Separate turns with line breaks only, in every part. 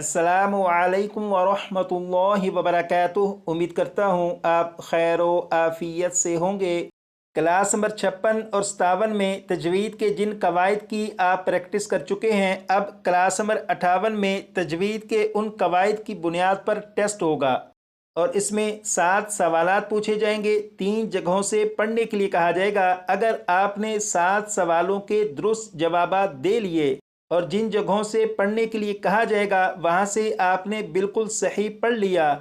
अस्सलामु अलैकुम वरहमतुल्लाहि वबरकातुह। उम्मीद करता हूँ आप खैर व आफ़ियत से होंगे। क्लास नंबर 56 और 57 में तजवीद के जिन कवायद की आप प्रैक्टिस कर चुके हैं, अब क्लास नंबर 58 में तजवीद के उन कवायद की बुनियाद पर टेस्ट होगा और इसमें 7 सवालात पूछे जाएंगे। 3 जगहों से पढ़ने के लिए कहा जाएगा। अगर आपने 7 सवालों के दुरुस्त जवाबात दे लिए और जिन जगहों से पढ़ने के लिए कहा जाएगा वहाँ से आपने बिल्कुल सही पढ़ लिया,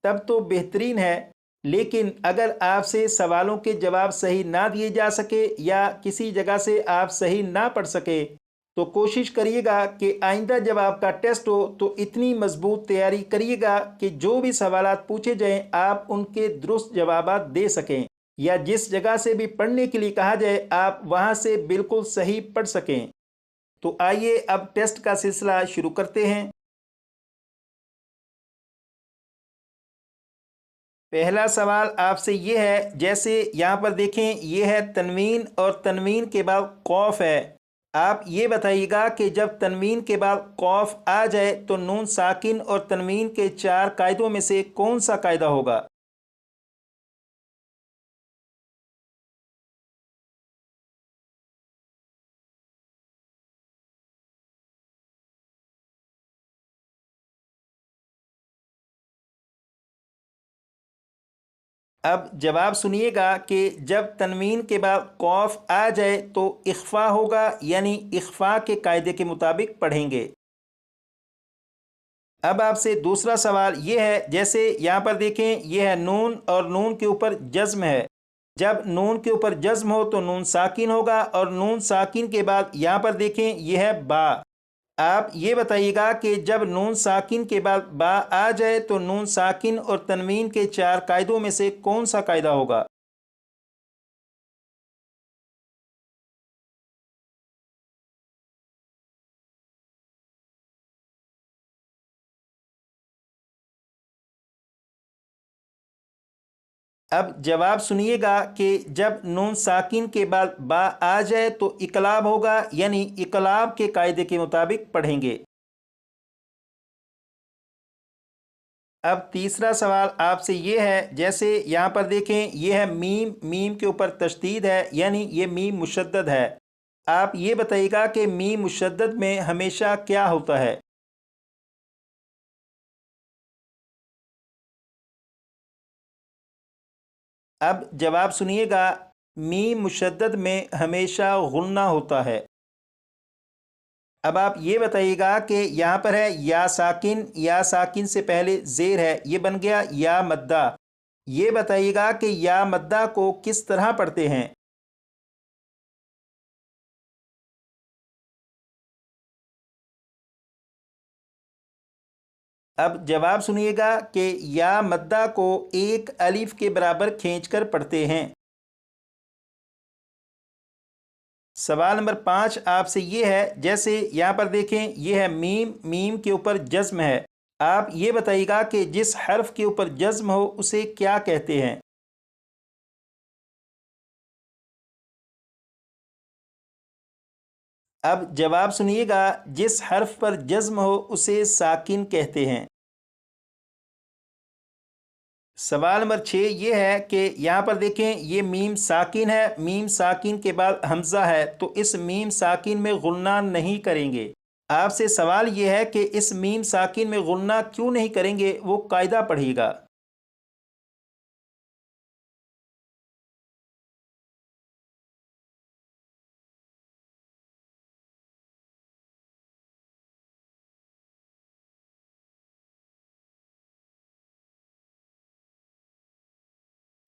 तब तो बेहतरीन है। लेकिन अगर आपसे सवालों के जवाब सही ना दिए जा सके या किसी जगह से आप सही ना पढ़ सके, तो कोशिश करिएगा कि आइंदा जब आपका टेस्ट हो तो इतनी मजबूत तैयारी करिएगा कि जो भी सवालात पूछे जाएं आप उनके दुरुस्त जवाबात दे सकें, या जिस जगह से भी पढ़ने के लिए कहा जाए आप वहाँ से बिल्कुल सही पढ़ सकें। तो आइए अब टेस्ट का सिलसिला शुरू करते हैं। पहला सवाल आपसे ये है, जैसे यहाँ पर देखें, ये है तनवीन और तनवीन के बाद कौफ है। आप ये बताइएगा कि जब तनवीन के बाद कौफ आ जाए तो नून साकिन और तनवीन के 4 कायदों में से कौन सा कायदा होगा। अब जवाब सुनिएगा कि जब तनवीन के बाद कौफ आ जाए तो इख्फा होगा, यानी इख्फा के कायदे के मुताबिक पढ़ेंगे। अब आपसे दूसरा सवाल ये है, जैसे यहाँ पर देखें, ये है नून और नून के ऊपर जज्म है। जब नून के ऊपर जज्म हो तो नून साकिन होगा और नून साकिन के बाद यहाँ पर देखें ये है बा। आप ये बताइएगा कि जब नून साकिन के बाद बा आ जाए तो नून साकिन और तनवीन के 4 कायदों में से कौन सा कायदा होगा। अब जवाब सुनिएगा कि जब नून साकिन के बाद बा आ जाए तो इकलाब होगा, यानी इकलाब के कायदे के मुताबिक पढ़ेंगे। अब तीसरा सवाल आपसे ये है, जैसे यहाँ पर देखें, ये है मीम, मीम के ऊपर तशदीद है, यानी ये मीम मुशद्दद है। आप ये बताइएगा कि मीम मुशद्दद में हमेशा क्या होता है। अब जवाब सुनिएगा, मीम मुशद्दद में हमेशा गुन्ना होता है। अब आप ये बताइएगा कि यहाँ पर है या साकिन, या साकिन से पहले ज़ेर है, ये बन गया या मद्दा। ये बताइएगा कि या मद्दा को किस तरह पढ़ते हैं। अब जवाब सुनिएगा कि या मद्दा को एक अलिफ के बराबर खींचकर पढ़ते हैं। सवाल नंबर 5 आपसे ये है, जैसे यहाँ पर देखें, ये है मीम, मीम के ऊपर जज्म है। आप ये बताइएगा कि जिस हर्फ के ऊपर जज्म हो उसे क्या कहते हैं। अब जवाब सुनिएगा, जिस हर्फ पर जज्म हो उसे साकिन कहते हैं। सवाल नंबर 6 ये है कि यहाँ पर देखें, ये मीम साकिन है, मीम साकिन के बाद हमज़ा है, तो इस मीम साकिन में गुन्ना नहीं करेंगे। आपसे सवाल ये है कि इस मीम साकिन में गुन्ना क्यों नहीं करेंगे, वो कायदा पढ़िएगा।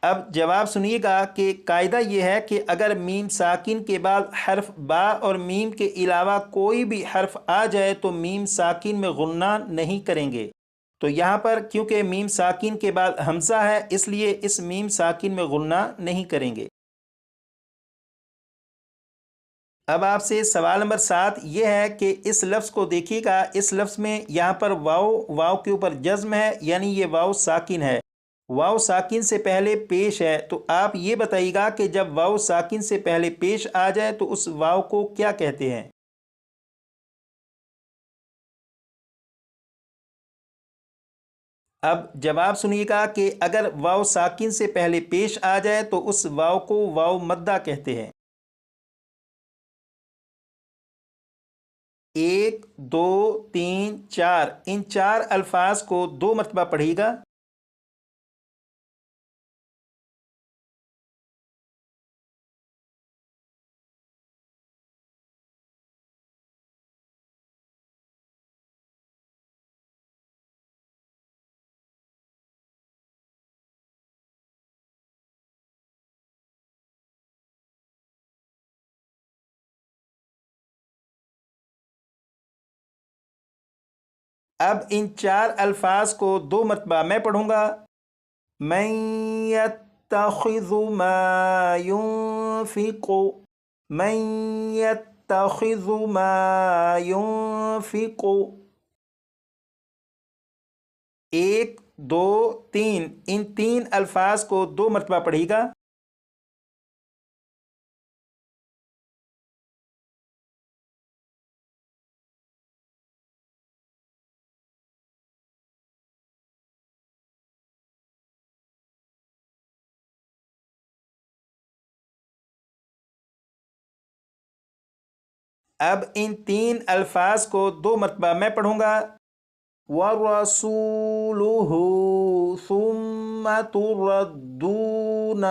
अब जवाब सुनिएगा कि कायदा ये है कि अगर मीम साकिन के बाद हर्फ बा और मीम के अलावा कोई भी हर्फ आ जाए तो मीम साकिन में गुन्ना नहीं करेंगे। तो यहाँ पर क्योंकि मीम साकिन के बाद हमज़ा है, इसलिए इस मीम साकिन में गुन्ना नहीं करेंगे। अब आपसे सवाल नंबर 7 ये है कि इस लफ्ज़ को देखिएगा, इस लफ्ज़ में यहाँ पर वाव, वाव के ऊपर जज्म है, यानी ये वाव साकिन है। वाव साकिन से पहले पेश है, तो आप ये बताइएगा कि जब वाव साकिन से पहले पेश आ जाए तो उस वाव को क्या कहते हैं। اب جواب سنیے گا کہ اگر واو ساکن سے پہلے پیش آ جائے تو اس واو کو واو مدہ کہتے ہیں۔ 1 2 3 4 ان 4 الفاظ کو 2 مرتبہ پڑھیے گا۔ اب ان 4 الفاظ کو 2 مرتبہ میں پڑھوں گا۔ من يتخذ ما ينفق، من يتخذ ما ينفق، 1 2 3 ان 3 الفاظ کو 2 مرتبہ پڑھیے گا۔ اب ان 3 الفاظ کو 2 مرتبہ میں پڑھوں گا۔ وَرَسُولُهُ ثُمَّ تُرَدُّونَ،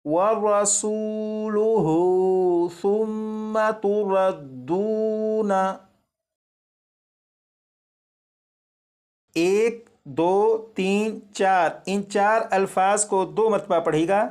وَرَسُولُهُ ثُمَّ تُرَدُّونَ، 1 2 3 4 ان 4 الفاظ کو 2 مرتبہ پڑھیے گا۔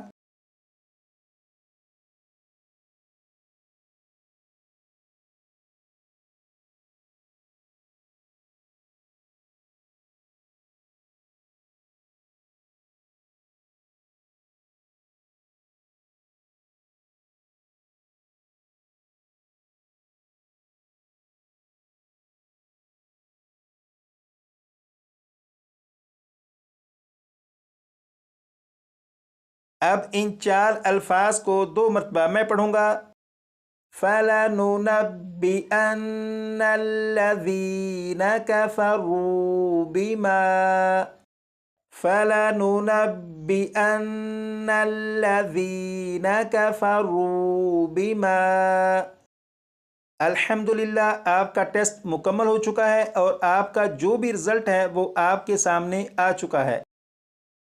اب ان 4 الفاظ کو 2 مرتبہ میں پڑھوں گا۔ فَلَنُنَبِّئَنَّ الَّذِينَ كَفَرُوا بِمَا، فَلَنُنَبِّئَنَّ الَّذِينَ كَفَرُوا بِمَا۔ الحمدللہ آپ کا ٹیسٹ مکمل ہو چکا ہے اور آپ کا جو بھی رزلٹ ہے وہ آپ کے سامنے آ چکا ہے۔